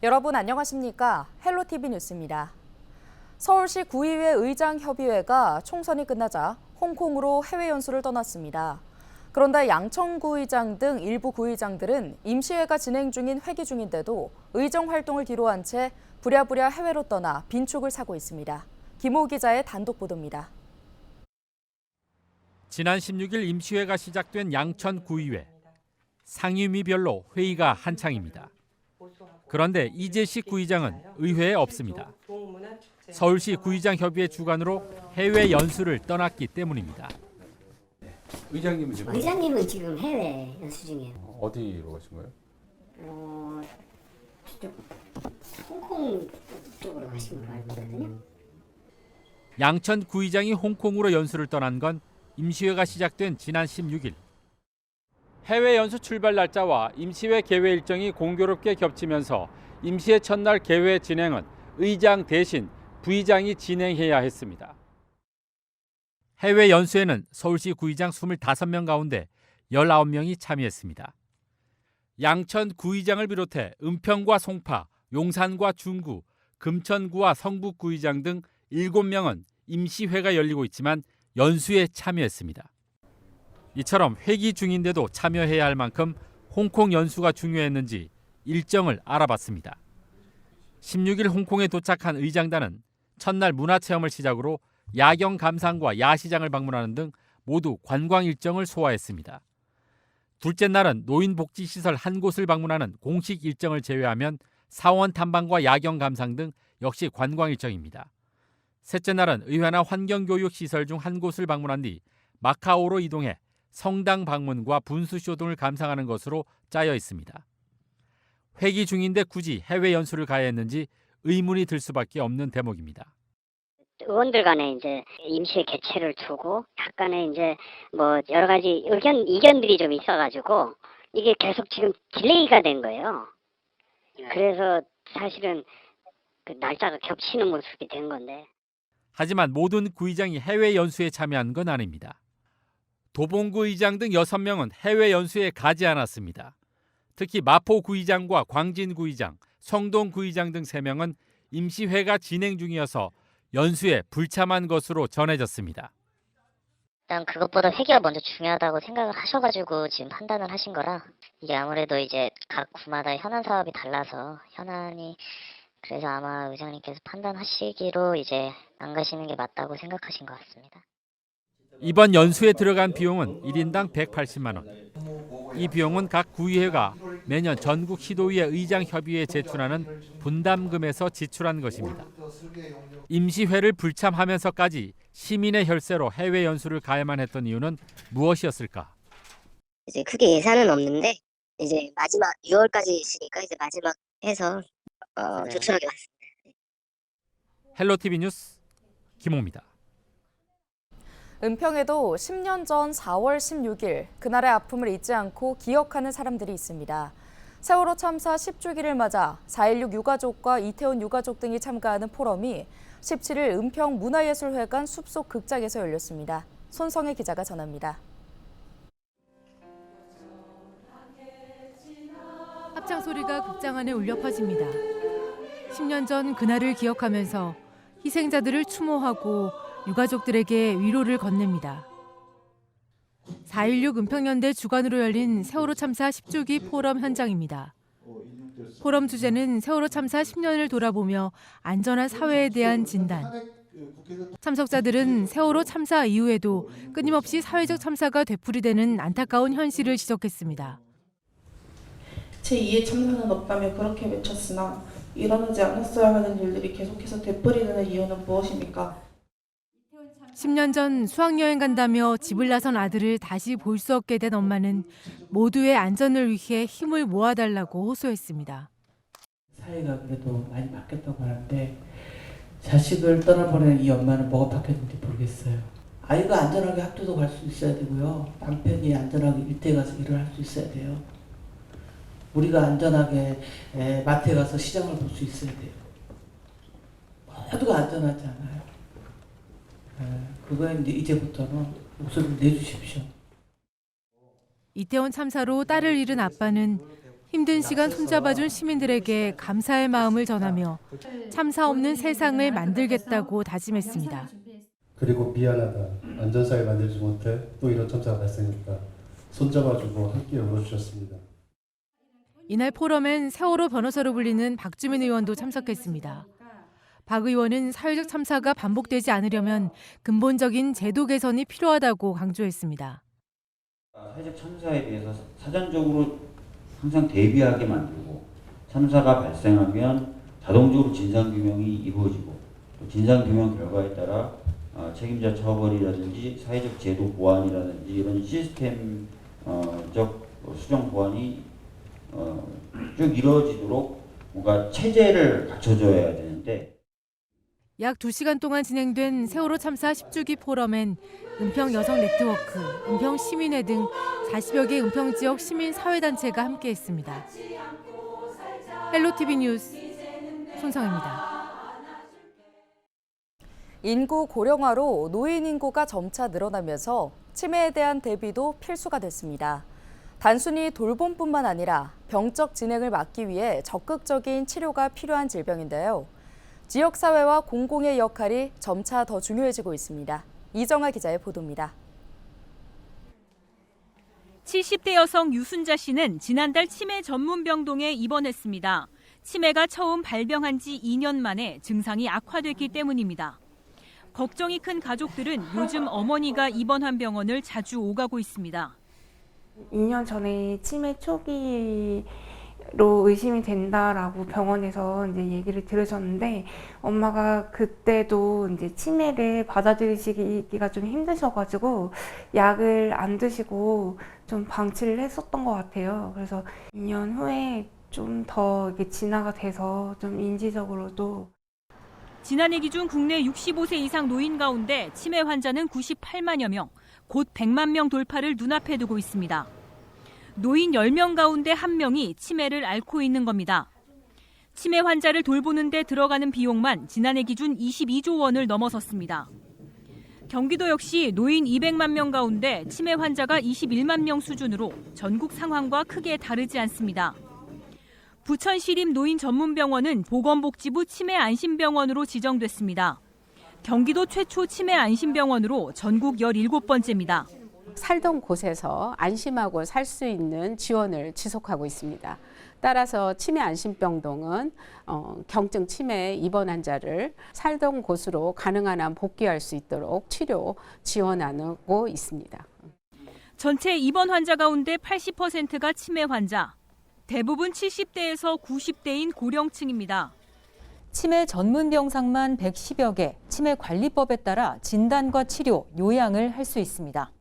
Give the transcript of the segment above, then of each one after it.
여러분 안녕하십니까? 헬로티비 뉴스입니다. 서울시 구의회 의장협의회가 총선이 끝나자 홍콩으로 해외 연수를 떠났습니다. 그런데 양천구의장 등 일부 구의장들은 임시회가 진행 중인 회기 중인데도 의정 활동을 뒤로한 채 부랴부랴 해외로 떠나 빈축을 사고 있습니다. 김호 기자의 단독 보도입니다. 지난 16일 임시회가 시작된 양천구의회. 상임위별로 회의가 한창입니다. 그런데 이재식 구의장은 의회에 없습니다. 서울시 구의장협의회 주관으로 해외 연수를 떠났기 때문입니다. 의장님은 지금 해외 연수 중이에요. 어디로 가신 거예요? 저쪽 홍콩 쪽으로 가신 걸로 알고 있거든요. 양천 구의장이 홍콩으로 연수를 떠난 건 임시회가 시작된 지난 16일. 해외 연수 출발 날짜와 임시회 개회 일정이 공교롭게 겹치면서 임시회 첫날 개회 진행은 의장 대신 부의장이 진행해야 했습니다. 해외 연수에는 서울시 구의장 25명 가운데 19명이 참여했습니다. 양천 구의장을 비롯해 은평과 송파, 용산과 중구, 금천구와 성북 구의장 등 7명은 임시회가 열리고 있지만 연수에 참여했습니다. 이처럼 회기 중인데도 참여해야 할 만큼 홍콩 연수가 중요했는지 일정을 알아봤습니다. 16일 홍콩에 도착한 의장단은 첫날 문화체험을 시작으로 야경 감상과 야시장을 방문하는 등 모두 관광 일정을 소화했습니다. 둘째 날은 노인복지시설 한 곳을 방문하는 공식 일정을 제외하면 사원 탐방과 야경 감상 등 역시 관광 일정입니다. 셋째 날은 의회나 환경교육시설 중 한 곳을 방문한 뒤 마카오로 이동해 성당 방문과 분수쇼 등을 감상하는 것으로 짜여 있습니다. 회기 중인데 굳이 해외 연수를 가야 했는지 의문이 들 수밖에 없는 대목입니다. 의원들 간에 이제 임시회 개최를 두고 약간의 이제 뭐 여러 가지 이견들이 좀 있어가지고 이게 계속 지금 딜레이가 된 거예요. 그래서 사실은 그 날짜가 겹치는 모습이 된 건데. 하지만 모든 구의장이 해외 연수에 참여한 건 아닙니다. 도봉구 의장 등 6명은 해외 연수에 가지 않았습니다. 특히 마포 구의장과 광진 구의장, 성동 구의장 등 3명은 임시회가 진행 중이어서 연수에 불참한 것으로 전해졌습니다. 일단 그것보다 회기가 먼저 중요하다고 생각을 하셔가지고 지금 판단을 하신 거라 이게 아무래도 이제 각 구마다 현안 사업이 달라서 현안이 그래서 아마 의장님께서 판단하시기로 이제 안 가시는 게 맞다고 생각하신 것 같습니다. 이번 연수에 들어간 비용은 1인당 180만 원. 이 비용은 각 구의회가 매년 전국 시도의회 의장협의회에 제출하는 분담금에서 지출한 것입니다. 임시회를 불참하면서까지 시민의 혈세로 해외 연수를 가야만 했던 이유는 무엇이었을까? 이제 크게 예산은 없는데 이제 마지막 6월까지 있으니까 이제 마지막 해서 조촐하게 왔습니다. 헬로티비 뉴스 김호입니다. 은평에도 10년 전 4월 16일 그날의 아픔을 잊지 않고 기억하는 사람들이 있습니다. 세월호 참사 10주기를 맞아 4.16 유가족과 이태원 유가족 등이 참가하는 포럼이 17일 은평 문화예술회관 숲속 극장에서 열렸습니다. 손성혜 기자가 전합니다. 합창 소리가 극장 안에 울려 퍼집니다. 10년 전 그날을 기억하면서 희생자들을 추모하고 유가족들에게 위로를 건넵니다. 4.16 은평연대 주관으로 열린 세월호 참사 10주기 포럼 현장입니다. 포럼 주제는 세월호 참사 10년을 돌아보며 안전한 사회에 대한 진단. 참석자들은 세월호 참사 이후에도 끊임없이 사회적 참사가 되풀이되는 안타까운 현실을 지적했습니다. 제2의 참사는 없다며 그렇게 외쳤으나 일어나지 않았어야 하는 일들이 계속해서 되풀이되는 이유는 무엇입니까? 10년 전 수학여행 간다며 집을 나선 아들을 다시 볼 수 없게 된 엄마는 모두의 안전을 위해 힘을 모아달라고 호소했습니다. 사회가 그래도 많이 바뀌었다고 하는데 자식을 떠나보낸 이 엄마는 뭐가 바뀌었는지 모르겠어요. 아이가 안전하게 학교도 갈 수 있어야 되고요. 남편이 안전하게 일터에 가서 일을 할 수 있어야 돼요. 우리가 안전하게 마트에 가서 시장을 볼 수 있어야 돼요. 모두가 안전하지 않아요. 그거에 이제부터는 목소리를 내주십시오. 이태원 참사로 딸을 잃은 아빠는 힘든 시간 손잡아준 시민들에게 감사의 마음을 전하며 참사 없는 세상을 만들겠다고 다짐했습니다. 그리고 미안하다. 안전사회 만들지 못해 또 이런 참사가 발생했다. 손잡아주고 함께 울어주셨습니다. 이날 포럼엔 세월호 변호사로 불리는 박주민 의원도 참석했습니다. 박 의원은 사회적 참사가 반복되지 않으려면 근본적인 제도 개선이 필요하다고 강조했습니다. 사회적 참사에 대해서 사전적으로 항상 대비하게 만들고 참사가 발생하면 자동적으로 진상규명이 이루어지고 또 진상규명 결과에 따라 책임자 처벌이라든지 사회적 제도 보완이라든지 이런 시스템적 수정 보완이 쭉 이루어지도록 뭔가 체제를 갖춰줘야 되는데 약 2시간 동안 진행된 세월호 참사 10주기 포럼엔 은평 여성 네트워크, 은평 시민회 등 40여 개 은평 지역 시민 사회단체가 함께했습니다. 헬로티비 뉴스 손성입니다. 인구 고령화로 노인 인구가 점차 늘어나면서 치매에 대한 대비도 필수가 됐습니다. 단순히 돌봄뿐만 아니라 병적 진행을 막기 위해 적극적인 치료가 필요한 질병인데요. 지역사회와 공공의 역할이 점차 더 중요해지고 있습니다. 이정아 기자의 보도입니다. 70대 여성 유순자 씨는 지난달 치매 전문 병동에 입원했습니다. 치매가 처음 발병한 지 2년 만에 증상이 악화됐기 때문입니다. 걱정이 큰 가족들은 요즘 어머니가 입원한 병원을 자주 오가고 있습니다. 2년 전에 치매 초기로 의심이 된다라고 병원에서 이제 얘기를 들으셨는데 엄마가 그때도 이제 치매를 받아들이시기가 좀 힘드셔가지고 약을 안 드시고 좀 방치를 했었던 것 같아요. 그래서 2년 후에 좀 더 이게 진화가 돼서 좀 인지적으로도 지난해 기준 국내 65세 이상 노인 가운데 치매 환자는 98만여 명, 곧 100만 명 돌파를 눈앞에 두고 있습니다. 노인 10명 가운데 1명이 치매를 앓고 있는 겁니다. 치매 환자를 돌보는 데 들어가는 비용만 지난해 기준 22조 원을 넘어섰습니다. 경기도 역시 노인 200만 명 가운데 치매 환자가 21만 명 수준으로 전국 상황과 크게 다르지 않습니다. 부천시립 노인전문병원은 보건복지부 치매 안심병원으로 지정됐습니다. 경기도 최초 치매 안심병원으로 전국 17번째입니다. 살던 곳에서 안심하고 살 수 있는 지원을 지속하고 있습니다. 따라서 치매 안심병동은 경증 치매 입원 환자를 살던 곳으로 가능한 한 복귀할 수 있도록 치료 지원하고 있습니다. 전체 입원 환자 가운데 80%가 치매 환자, 대부분 70대에서 90대인 고령층입니다. 치매 전문 병상만 110여 개, 치매관리법에 따라 진단과 치료, 요양을 할 수 있습니다.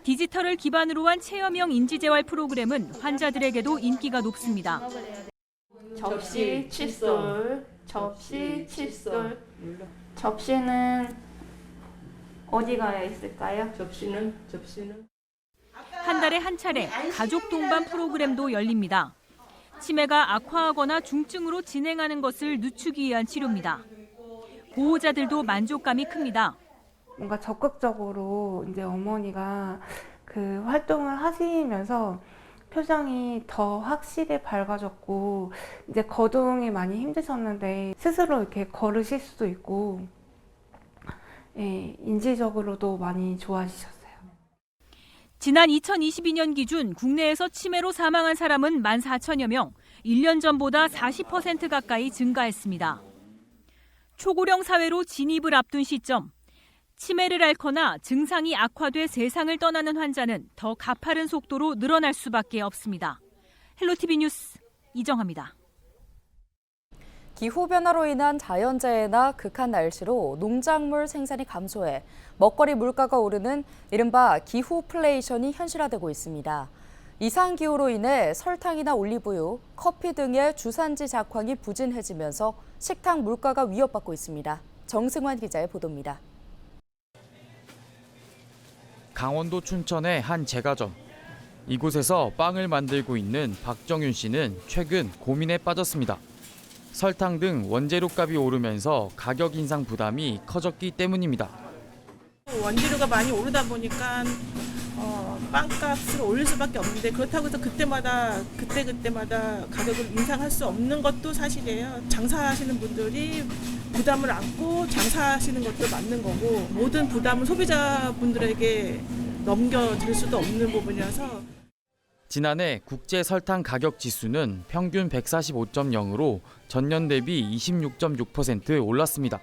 디지털을 기반으로 한 체험형 인지재활 프로그램은 환자들에게도 인기가 높습니다. 접시, 칫솔, 접시, 칫솔. 접시는 어디가 있을까요? 접시는 한 달에 한 차례 가족 동반 프로그램도 열립니다. 치매가 악화하거나 중증으로 진행하는 것을 늦추기 위한 치료입니다. 보호자들도 만족감이 큽니다. 뭔가 적극적으로 이제 어머니가 그 활동을 하시면서 표정이 더 확실히 밝아졌고 이제 거동이 많이 힘드셨는데 스스로 이렇게 걸으실 수도 있고 예, 인지적으로도 많이 좋아지셨어요. 지난 2022년 기준 국내에서 치매로 사망한 사람은 14,000여 명, 1년 전보다 40% 가까이 증가했습니다. 초고령 사회로 진입을 앞둔 시점, 치매를 앓거나 증상이 악화돼 세상을 떠나는 환자는 더 가파른 속도로 늘어날 수밖에 없습니다. 헬로티비 뉴스 이정아입니다. 기후변화로 인한 자연재해나 극한 날씨로 농작물 생산이 감소해 먹거리 물가가 오르는 이른바 기후플레이션이 현실화되고 있습니다. 이상기후로 인해 설탕이나 올리브유, 커피 등의 주산지 작황이 부진해지면서 식탁 물가가 위협받고 있습니다. 정승환 기자의 보도입니다. 강원도 춘천의 한 제과점. 이곳에서 빵을 만들고 있는 박정윤 씨는 최근 고민에 빠졌습니다. 설탕 등 원재료값이 오르면서 가격 인상 부담이 커졌기 때문입니다. 원재료가 많이 오르다 보니까 빵값을 올릴 수밖에 없는데 그렇다고 해서 그때마다 가격을 인상할 수 없는 것도 사실이에요. 장사하시는 분들이 부담을 안고 장사하시는 것도 맞는 거고 모든 부담을 소비자분들에게 넘겨드릴 수도 없는 부분이라서 지난해 국제 설탕 가격 지수는 평균 145.0으로 전년 대비 26.6% 올랐습니다.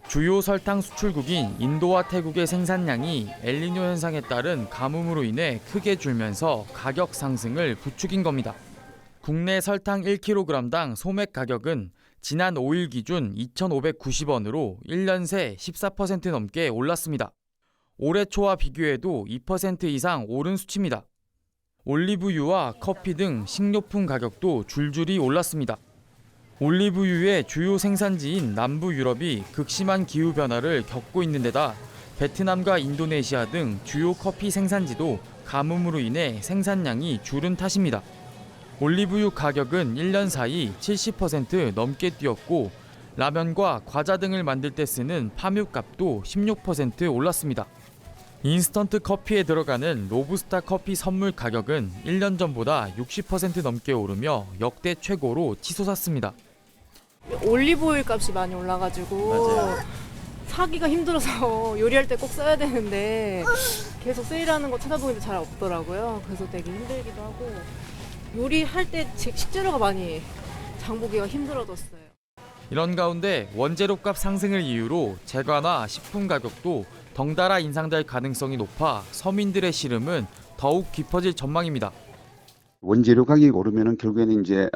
주요 설탕 수출국인 인도와 태국의 생산량이 엘니뇨 현상에 따른 가뭄으로 인해 크게 줄면서 가격 상승을 부추긴 겁니다. 국내 설탕 1kg당 소맥 가격은 지난 5일 기준 2,590원으로 1년 새 14% 넘게 올랐습니다. 올해 초와 비교해도 2% 이상 오른 수치입니다. 올리브유와 커피 등 식료품 가격도 줄줄이 올랐습니다. 올리브유의 주요 생산지인 남부 유럽이 극심한 기후변화를 겪고 있는 데다 베트남과 인도네시아 등 주요 커피 생산지도 가뭄으로 인해 생산량이 줄은 탓입니다. 올리브유 가격은 1년 사이 70% 넘게 뛰었고 라면과 과자 등을 만들 때 쓰는 파묘값도 16% 올랐습니다. 인스턴트 커피에 들어가는 로부스타 커피 선물 가격은 1년 전보다 60% 넘게 오르며 역대 최고로 치솟았습니다. 올리브오일 값이 많이 올라가지고 사기가 힘들어서 요리할 때 꼭 써야 되는데 계속 세일하는 거 찾아보는데 잘 없더라고요. 그래서 되게 힘들기도 하고 요리할 때 식재료가 많이 장보기가 힘들어졌어요. 이런 가운데 원재료 값 상승을 이유로 제과나 식품 가격도 덩달아 인상될 가능성이 높아 서민들의 시름은 더욱 깊어질 전망입니다. 원재료 가격이 오르면은 결국에는 이제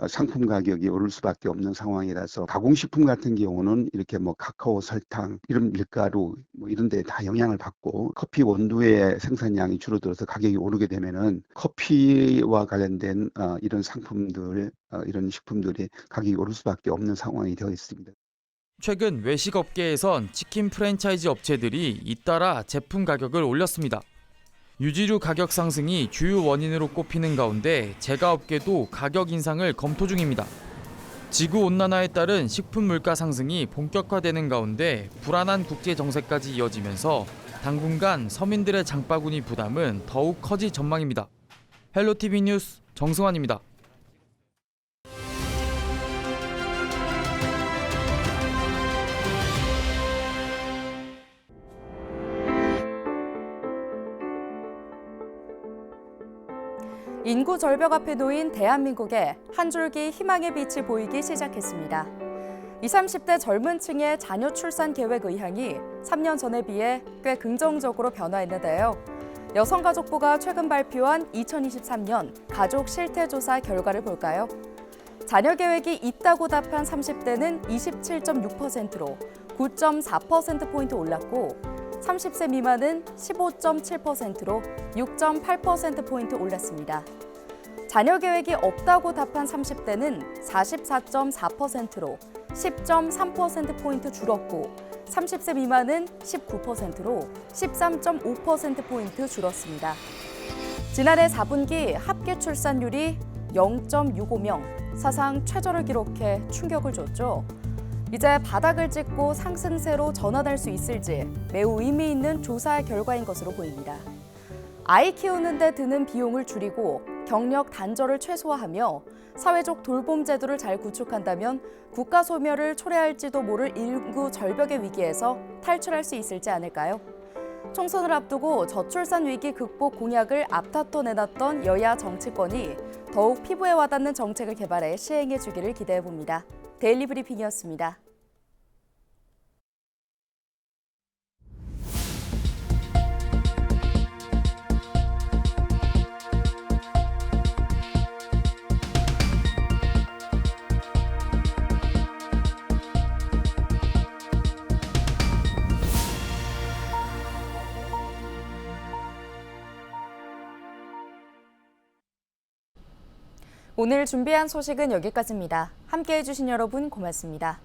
상품 가격이 오를 수밖에 없는 상황이라서 가공식품 같은 경우는 이렇게 뭐 카카오, 설탕 이런 밀가루 뭐 이런 데 다 영향을 받고 커피 원두의 생산량이 줄어들어서 가격이 오르게 되면은 커피와 관련된 이런 상품들 이런 식품들이 가격이 오를 수밖에 없는 상황이 되어 있습니다. 최근 외식업계에선 치킨 프랜차이즈 업체들이 잇따라 제품 가격을 올렸습니다. 유지류 가격 상승이 주요 원인으로 꼽히는 가운데 제과업계도 가격 인상을 검토 중입니다. 지구온난화에 따른 식품 물가 상승이 본격화되는 가운데 불안한 국제 정세까지 이어지면서 당분간 서민들의 장바구니 부담은 더욱 커질 전망입니다. 헬로티비 뉴스 정승환입니다. 인구 절벽 앞에 놓인 대한민국에 한 줄기 희망의 빛이 보이기 시작했습니다. 20, 30대 젊은 층의 자녀 출산 계획 의향이 3년 전에 비해 꽤 긍정적으로 변화했는데요. 여성가족부가 최근 발표한 2023년 가족 실태조사 결과를 볼까요? 자녀 계획이 있다고 답한 30대는 27.6%로 9.4%포인트 올랐고 30세 미만은 15.7%로 6.8%포인트 올랐습니다. 자녀 계획이 없다고 답한 30대는 44.4%로 10.3%포인트 줄었고 30세 미만은 19%로 13.5%포인트 줄었습니다. 지난해 4분기 합계 출산율이 0.65명, 사상 최저를 기록해 충격을 줬죠. 이제 바닥을 찍고 상승세로 전환할 수 있을지 매우 의미 있는 조사 결과인 것으로 보입니다. 아이 키우는 데 드는 비용을 줄이고 경력 단절을 최소화하며 사회적 돌봄 제도를 잘 구축한다면 국가 소멸을 초래할지도 모를 인구 절벽의 위기에서 탈출할 수 있을지 않을까요? 총선을 앞두고 저출산 위기 극복 공약을 앞다퉈 내놨던 여야 정치권이 더욱 피부에 와닿는 정책을 개발해 시행해 주기를 기대해 봅니다. 데일리 브리핑이었습니다. 오늘 준비한 소식은 여기까지입니다. 함께해 주신 여러분 고맙습니다.